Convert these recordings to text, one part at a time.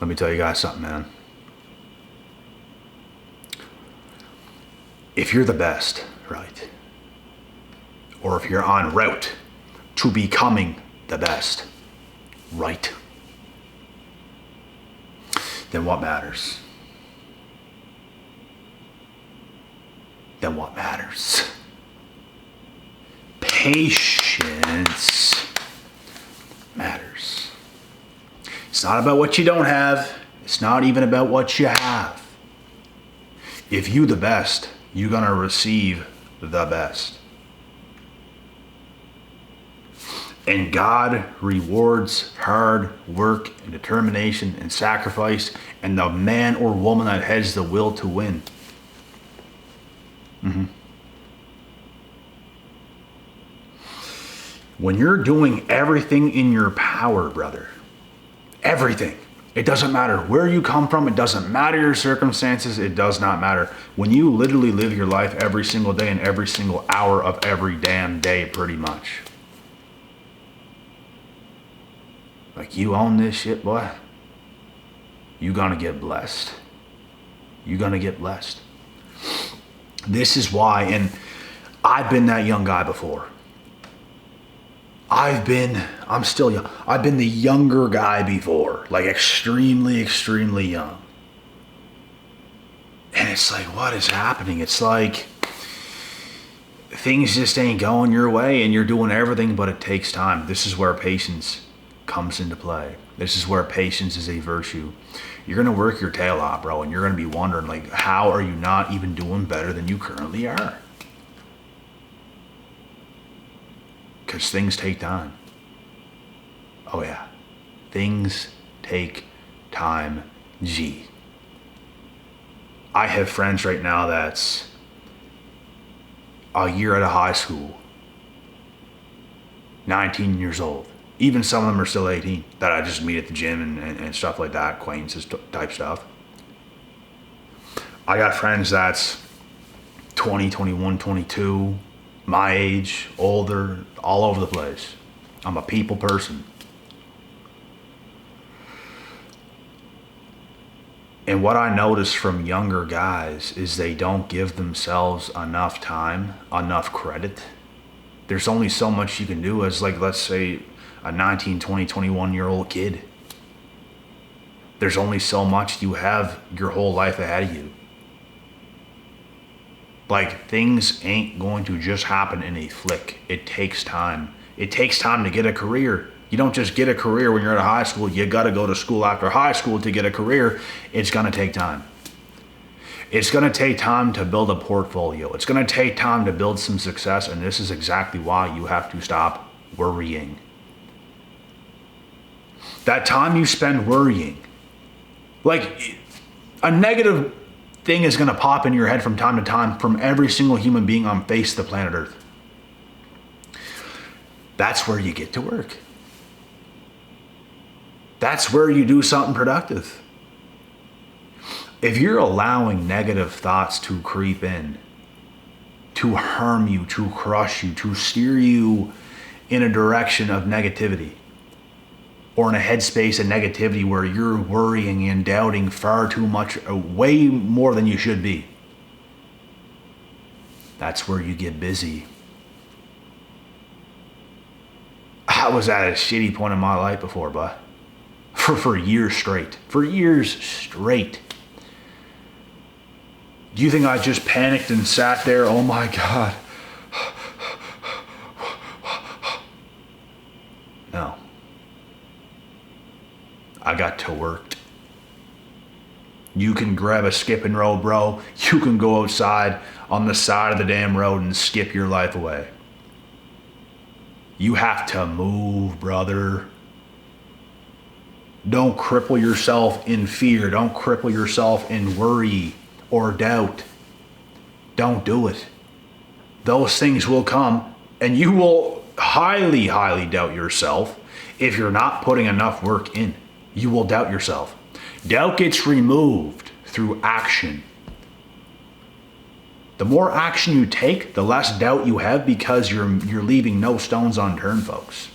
Let me tell you guys something, man. If you're the best, right? Or if you're en route to becoming the best, right? Then what matters? Then what matters? Patience matters. It's not about what you don't have. It's not even about what you have. If you the best, you're gonna receive the best. And God rewards hard work and determination and sacrifice and the man or woman that has the will to win. When you're doing everything in your power, brother, everything. It doesn't matter where you come from. It doesn't matter your circumstances. It does not matter. When you literally live your life every single day and every single hour of every damn day, pretty much. Like you own this shit, boy. You're gonna get blessed. You're gonna get blessed. This is why, and I've been that young guy before. I'm still young. I've been the younger guy before, like extremely, extremely young. And it's like, what is happening? It's like things just ain't going your way and you're doing everything, but it takes time. This is where patience comes into play. This is where patience is a virtue. You're going to work your tail off, bro, and you're going to be wondering, like, how are you not even doing better than you currently are? Because things take time. Oh yeah, things take time. Gee, I have friends right now that's a year out of high school, 19 years old. Even some of them are still 18 that I just meet at the gym and stuff like that, acquaintances type stuff. I got friends that's 20, 21, 22, my age, older, all over the place. I'm a people person. And what I notice from younger guys is they don't give themselves enough time, enough credit. There's only so much you can do as, like, let's say a 19, 20, 21-year-old kid. There's only so much. You have your whole life ahead of you. Like, things ain't going to just happen in a flick. It takes time. It takes time to get a career. You don't just get a career when you're out of high school. You got to go to school after high school to get a career. It's going to take time. It's going to take time to build a portfolio. It's going to take time to build some success. And this is exactly why you have to stop worrying. That time you spend worrying, like, a negative thing is going to pop in your head from time to time from every single human being on face of the planet Earth. That's where you get to work. That's where you do something productive. If you're allowing negative thoughts to creep in, to harm you, to crush you, to steer you in a direction of negativity, or in a headspace of negativity where you're worrying and doubting far too much, way more than you should be, that's where you get busy. I was at a shitty point in my life before, but for years straight. For years straight. Do you think I just panicked and sat there? Oh my God. No. I got to work. You can grab a skipping rope, bro. You can go outside on the side of the damn road and skip your life away. You have to move, brother. Don't cripple yourself in fear. Don't cripple yourself in worry or doubt. Don't do it. Those things will come, and you will highly, highly doubt yourself if you're not putting enough work in. You will doubt yourself. Doubt gets removed through action. The more action you take, the less doubt you have, because you're leaving no stones unturned, folks.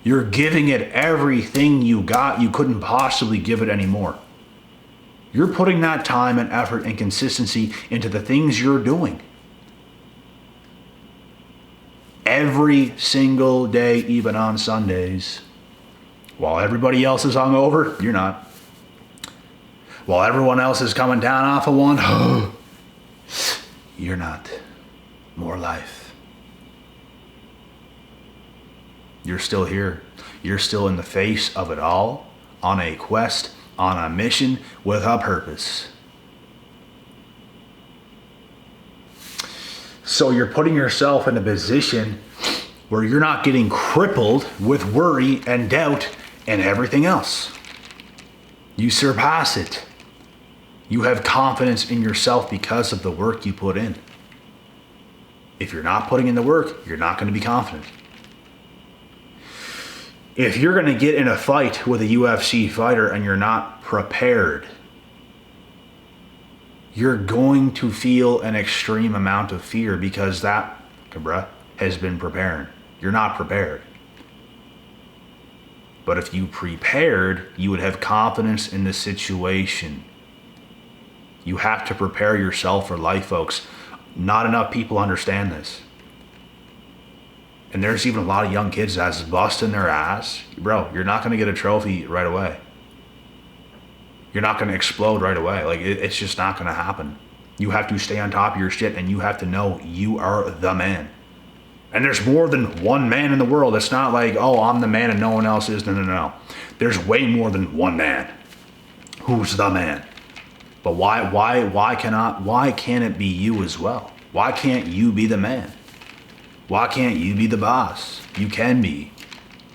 You're giving it everything you got. You couldn't possibly give it any more. You're putting that time and effort and consistency into the things you're doing. Every single day, even on Sundays. While everybody else is hungover, you're not. While everyone else is coming down off of one, you're not. More life. You're still here. You're still in the face of it all, on a quest, on a mission, with a purpose. So you're putting yourself in a position where you're not getting crippled with worry and doubt and everything else. You surpass it. You have confidence in yourself because of the work you put in. If you're not putting in the work, you're not going to be confident. If you're going to get in a fight with a UFC fighter and you're not prepared, you're going to feel an extreme amount of fear because that, cabra, has been preparing. You're not prepared. But if you prepared, you would have confidence in the situation. You have to prepare yourself for life, folks. Not enough people understand this. And there's even a lot of young kids that's busting their ass. Bro, you're not going to get a trophy right away. You're not going to explode right away. Like, it's just not going to happen. You have to stay on top of your shit, and you have to know you are the man. And there's more than one man in the world. It's not like, oh, I'm the man and no one else is. No. There's way more than one man who's the man. But why can't it be you as well? Why can't you be the man? Why can't you be the boss? You can be.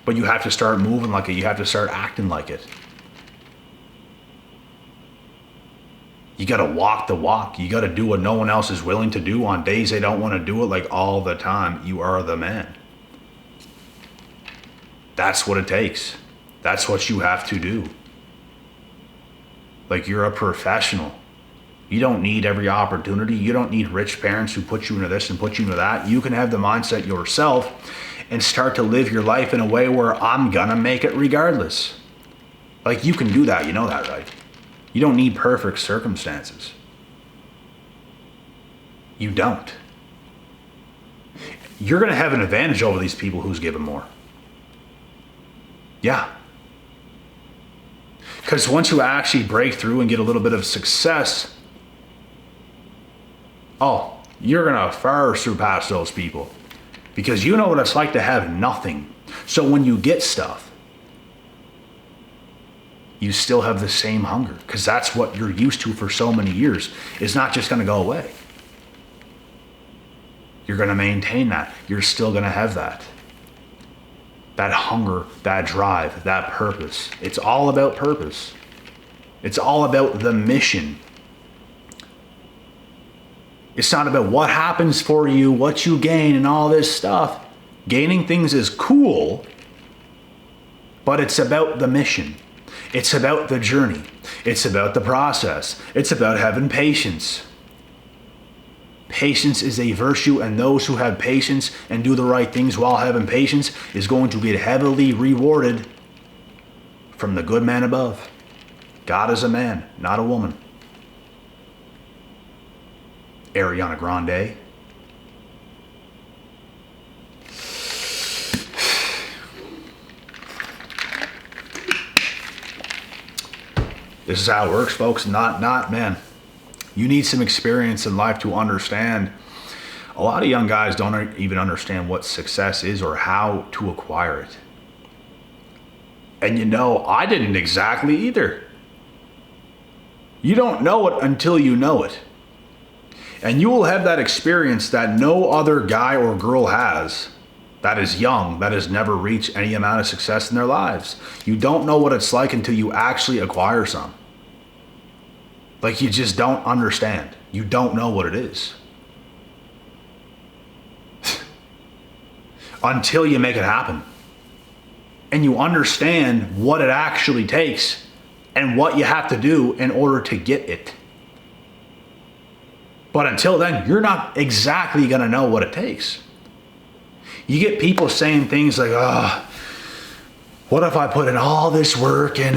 But you have to start moving like it. You have to start acting like it. You got to walk the walk. You got to do what no one else is willing to do on days they don't want to do it, like all the time. You are the man. That's what it takes. That's what you have to do. Like, you're a professional. You don't need every opportunity. You don't need rich parents who put you into this and put you into that. You can have the mindset yourself and start to live your life in a way where I'm gonna make it regardless. Like, you can do that. You know that, right? You don't need perfect circumstances. You don't. You're gonna have an advantage over these people who's given more. Yeah. Because once you actually break through and get a little bit of success, you're going to far surpass those people. Because you know what it's like to have nothing. So when you get stuff, you still have the same hunger. Because that's what you're used to for so many years. It's not just going to go away. You're going to maintain that. You're still going to have that. That hunger, that drive, that purpose. It's all about purpose. It's all about the mission. It's not about what happens for you, what you gain, and all this stuff. Gaining things is cool, but it's about the mission. It's about the journey. It's about the process. It's about having patience. Patience is a virtue, and those who have patience and do the right things while having patience is going to get heavily rewarded from the good man above. God is a man, not a woman. Ariana Grande. This is how it works, folks. Not, man. You need some experience in life to understand. A lot of young guys don't even understand what success is or how to acquire it. And you know, I didn't exactly either. You don't know it until you know it. And you will have that experience that no other guy or girl has, that is young, that has never reached any amount of success in their lives. You don't know what it's like until you actually acquire some. Like, you just don't understand. You don't know what it is. Until you make it happen. And you understand what it actually takes and what you have to do in order to get it. But until then, you're not exactly going to know what it takes. You get people saying things like, what if I put in all this work and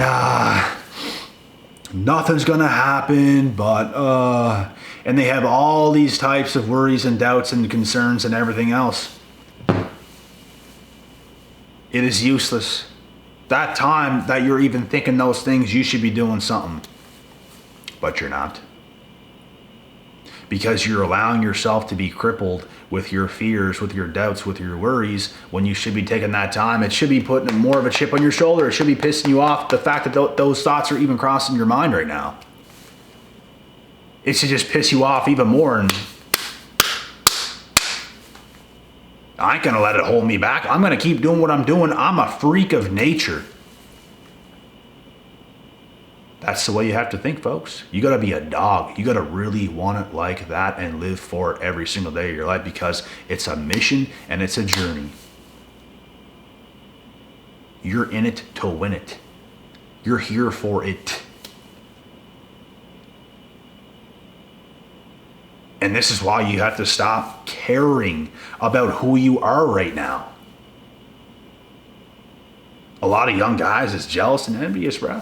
nothing's gonna happen, but and they have all these types of worries and doubts and concerns and everything else. It is useless. That time that you're even thinking those things, you should be doing something, but you're not. Because you're allowing yourself to be crippled with your fears, with your doubts, with your worries, when you should be taking that time. It should be putting more of a chip on your shoulder. It should be pissing you off, the fact that those thoughts are even crossing your mind right now. It should just piss you off even more, and I ain't gonna let it hold me back. I'm gonna keep doing what I'm doing. I'm a freak of nature. That's the way you have to think, folks. You gotta be a dog. You gotta really want it like that and live for it every single day of your life, because it's a mission and it's a journey. You're in it to win it. You're here for it. And this is why you have to stop caring about who you are right now. A lot of young guys is jealous and envious, bro.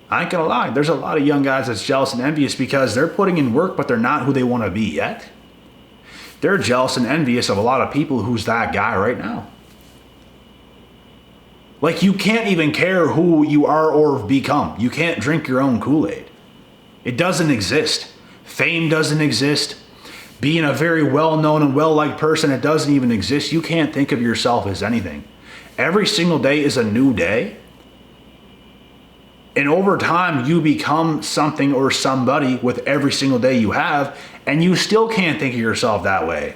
I ain't gonna lie, there's a lot of young guys that's jealous and envious because they're putting in work, but they're not who they want to be yet. They're jealous and envious of a lot of people who's that guy right now. Like, you can't even care who you are or become. You can't drink your own Kool-Aid. It doesn't exist. Fame doesn't exist. Being a very well-known and well-liked person, it doesn't even exist. You can't think of yourself as anything. Every single day is a new day. And over time, you become something or somebody with every single day you have, and you still can't think of yourself that way.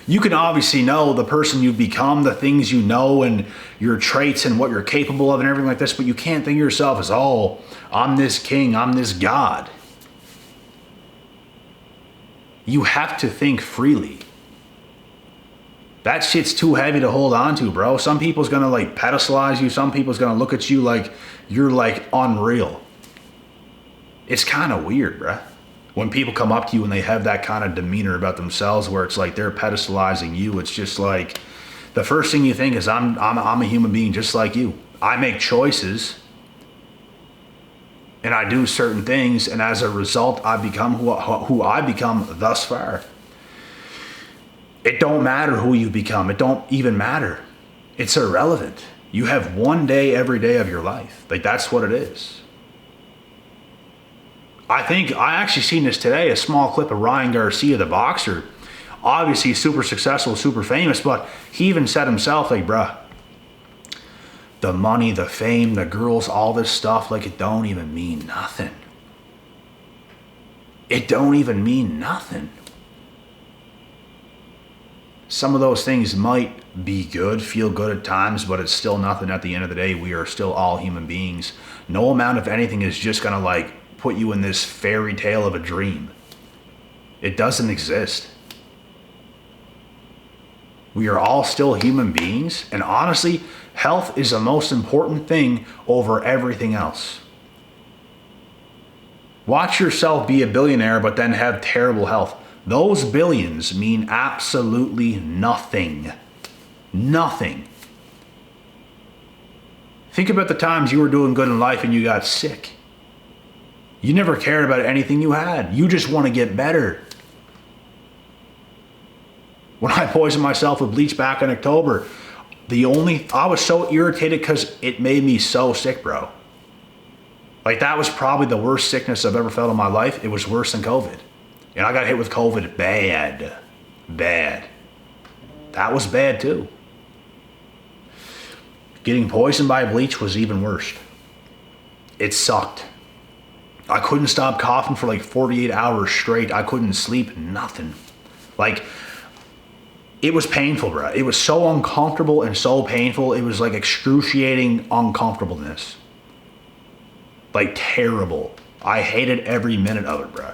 You can obviously know the person you've become, the things you know, and your traits and what you're capable of and everything like this, but you can't think of yourself as, oh, I'm this king, I'm this god. You have to think freely. That shit's too heavy to hold on to, bro. Some people's gonna like pedestalize you. Some people's gonna look at you like you're like unreal. It's kind of weird, bro. When people come up to you and they have that kind of demeanor about themselves where it's like they're pedestalizing you, it's just like the first thing you think is I'm a human being just like you. I make choices and I do certain things, and as a result I become who I become thus far. It don't matter who you become. It don't even matter. It's irrelevant. You have one day every day of your life. Like, that's what it is. I actually seen this today, a small clip of Ryan Garcia, the boxer. Obviously super successful, super famous, but he even said himself, like, bruh, the money, the fame, the girls, all this stuff, like, it don't even mean nothing. It don't even mean nothing. Some of those things might be good, feel good at times, but it's still nothing at the end of the day. We are still all human beings. No amount of anything is just gonna like put you in this fairy tale of a dream. It doesn't exist. We are all still human beings, and honestly, health is the most important thing over everything else. Watch yourself be a billionaire but then have terrible health. Those billions mean absolutely nothing. Nothing. Think about the times you were doing good in life and you got sick. You never cared about anything you had. You just want to get better. When I poisoned myself with bleach back in October, I was so irritated because it made me so sick, bro. Like, that was probably the worst sickness I've ever felt in my life. It was worse than COVID. And I got hit with COVID bad. Bad. That was bad too. Getting poisoned by bleach was even worse. It sucked. I couldn't stop coughing for like 48 hours straight. I couldn't sleep, nothing. Like, it was painful, bro. It was so uncomfortable and so painful. It was like excruciating uncomfortableness. Like, terrible. I hated every minute of it, bro.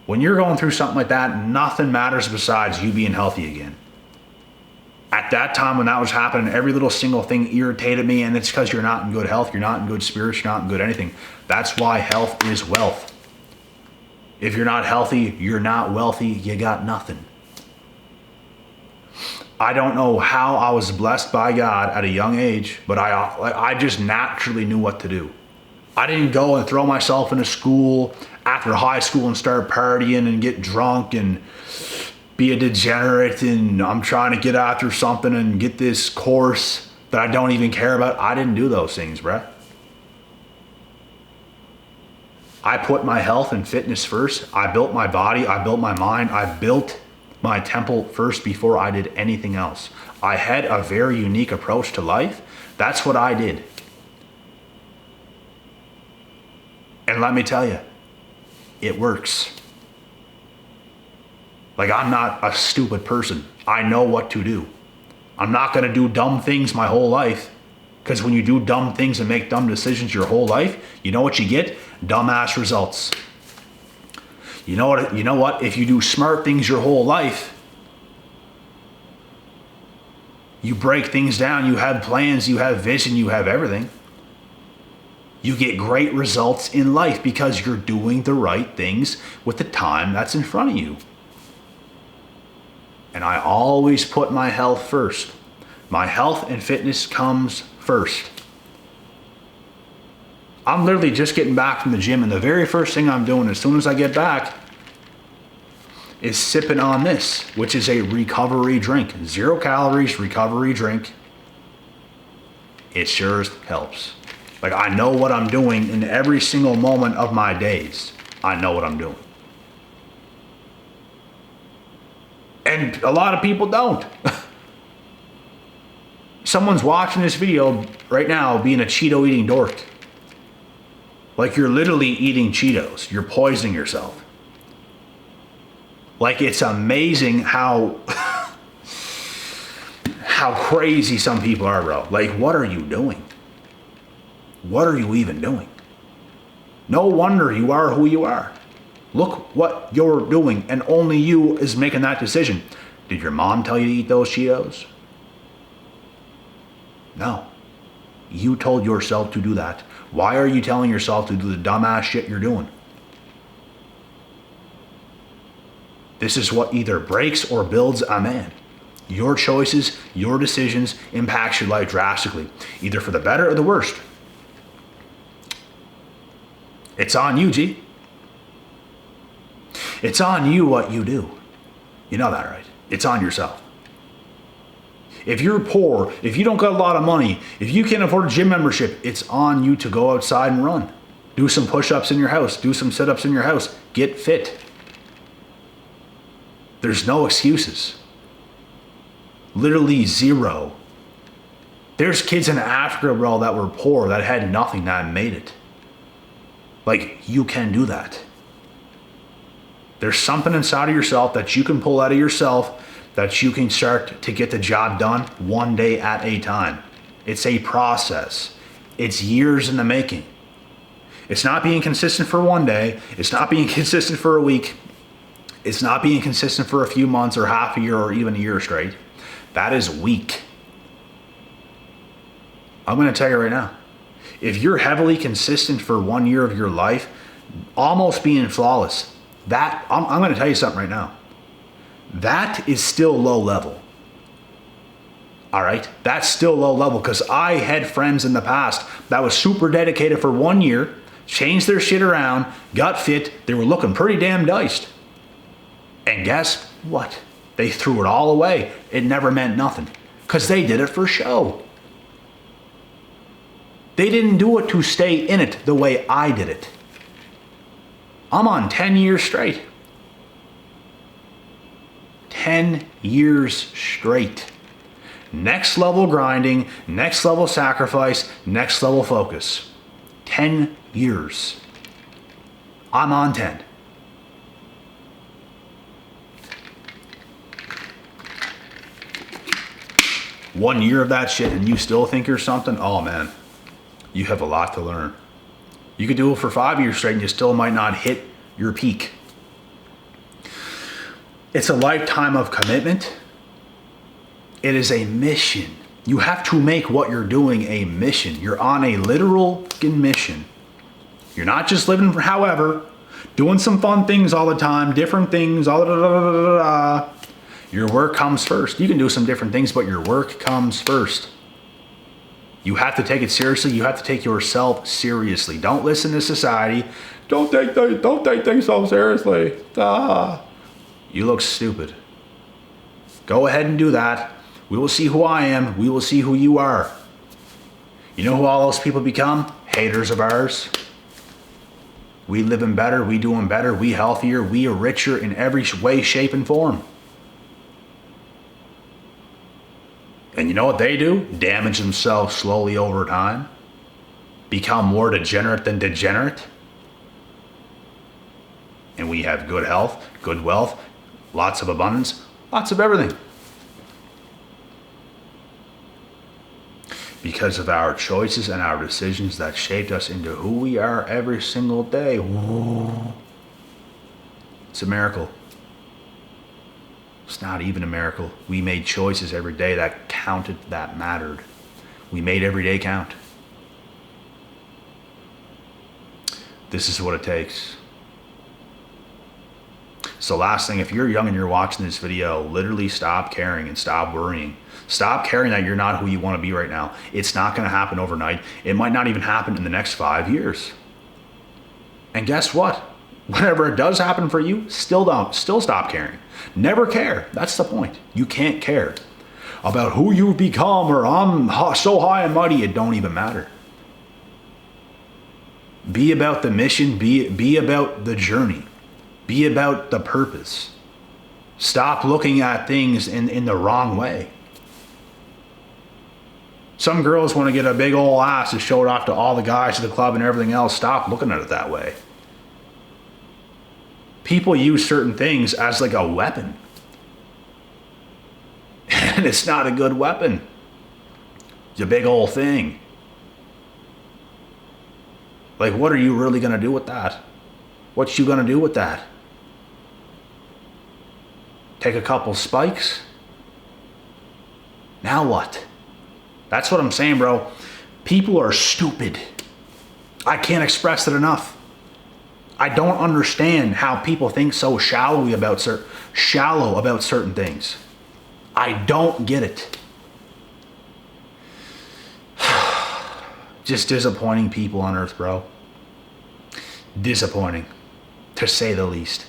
When you're going through something like that, nothing matters besides you being healthy again. At that time when that was happening, every little single thing irritated me, and it's because you're not in good health, you're not in good spirits, you're not in good anything. That's why health is wealth. If you're not healthy, you're not wealthy, you got nothing. I don't know how I was blessed by God at a young age, but I just naturally knew what to do. I didn't go and throw myself into school after high school and start partying and get drunk and be a degenerate and I'm trying to get after something and get this course that I don't even care about. I didn't do those things, bruh. I put my health and fitness first. I built my body. I built my mind. I built my temple first before I did anything else. I had a very unique approach to life. That's what I did. And let me tell you, it works. Like, I'm not a stupid person. I know what to do. I'm not going to do dumb things my whole life. Because when you do dumb things and make dumb decisions your whole life, you know what you get? Dumbass results. You know what? If you do smart things your whole life, you break things down, you have plans, you have vision, you have everything. You get great results in life because you're doing the right things with the time that's in front of you. And I always put my health first. My health and fitness comes first. I'm literally just getting back from the gym, and the very first thing I'm doing as soon as I get back is sipping on this, which is a recovery drink. 0 calories recovery drink. It sure helps. Like, I know what I'm doing in every single moment of my days. I know what I'm doing. And a lot of people don't. Someone's watching this video right now being a Cheeto eating dork. Like, you're literally eating Cheetos. You're poisoning yourself. Like, it's amazing how crazy some people are, bro. Like, what are you doing? What are you even doing? No wonder you are who you are. Look what you're doing, and only you is making that decision. Did your mom tell you to eat those Cheetos? No. You told yourself to do that. Why are you telling yourself to do the dumbass shit you're doing? This is what either breaks or builds a man. Your choices, your decisions impacts your life drastically, either for the better or the worst. It's on you, G. It's on you what you do. You know that, right? It's on yourself. If you're poor, if you don't got a lot of money, if you can't afford a gym membership, it's on you to go outside and run. Do some push-ups in your house. Do some sit-ups in your house. Get fit. There's no excuses. Literally zero. There's kids in Africa, bro, that were poor, that had nothing, that made it. Like, you can do that. There's something inside of yourself that you can pull out of yourself that you can start to get the job done one day at a time. It's a process. It's years in the making. It's not being consistent for one day. It's not being consistent for a week. It's not being consistent for a few months or half a year or even a year straight. That is weak. I'm going to tell you right now, if you're heavily consistent for 1 year of your life, almost being flawless, that, I'm going to tell you something right now. That is still low level. All right? That's still low level, because I had friends in the past that was super dedicated for 1 year, changed their shit around, got fit, they were looking pretty damn diced. And guess what? They threw it all away. It never meant nothing, because they did it for show. They didn't do it to stay in it the way I did it. I'm on 10 years straight. 10 years straight. Next level grinding, next level sacrifice, next level focus. 10 years. I'm on 10. One year of that shit and you still think you're something? Oh man, you have a lot to learn. You could do it for 5 years straight and you still might not hit your peak. It's a lifetime of commitment. It is a mission. You have to make what you're doing a mission. You're on a literal fucking mission. You're not just living for however, doing some fun things all the time, different things, all da da da da da da. Your work comes first. You can do some different things, but your work comes first. You have to take it seriously. You have to take yourself seriously. Don't listen to society. Don't take things so seriously. You look stupid. Go ahead and do that. We will see who I am. We will see who you are. You know who all those people become? Haters of ours. We living better. We doing better. We healthier. We are richer in every way, shape, and form. And you know what they do? Damage themselves slowly over time. Become more degenerate than degenerate. And we have good health, good wealth, lots of abundance, lots of everything. Because of our choices and our decisions that shaped us into who we are every single day. Ooh. It's a miracle. It's not even a miracle. We made choices every day that counted, that mattered. We made every day count. This is what it takes. So last thing, if you're young and you're watching this video, literally stop caring and stop worrying. Stop caring that you're not who you want to be right now. It's not going to happen overnight. It might not even happen in the next 5 years. And guess what? Whenever it does happen for you, still stop caring. Never care. That's the point. You can't care about who you've become or I'm so high and mighty. It don't even matter. Be about the mission. Be about the journey. Be about the purpose. Stop looking at things in the wrong way. Some girls want to get a big old ass to show it off to all the guys at the club and everything else. Stop looking at it that way. People use certain things as like a weapon. And it's not a good weapon. It's a big old thing. Like, what are you really going to do with that? What you going to do with that? Take a couple spikes? Now what? That's what I'm saying, bro. People are stupid. I can't express it enough. I don't understand how people think so shallow about certain things. I don't get it. Just disappointing people on earth, bro. Disappointing, to say the least.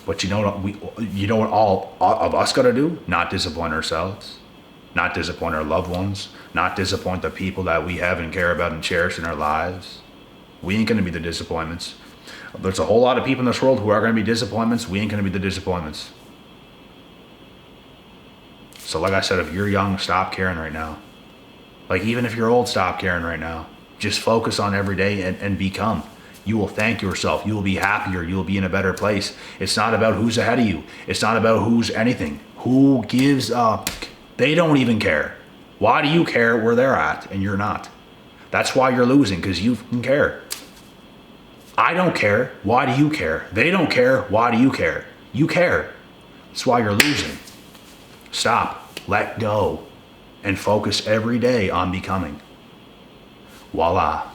But you know what all of us gotta do? Not disappoint ourselves, not disappoint our loved ones, not disappoint the people that we have and care about and cherish in our lives. We ain't gonna be the disappointments. There's a whole lot of people in this world who are gonna be disappointments. We ain't gonna be the disappointments. So like I said, if you're young, stop caring right now. Like even if you're old, stop caring right now. Just focus on every day and become. You will thank yourself. You will be happier. You will be in a better place. It's not about who's ahead of you. It's not about who's anything. Who gives up? They don't even care. Why do you care where they're at and you're not? That's why you're losing, because you can care. I don't care. Why do you care? They don't care. Why do you care? You care. That's why you're losing. Stop. Let go. And focus every day on becoming. Voila.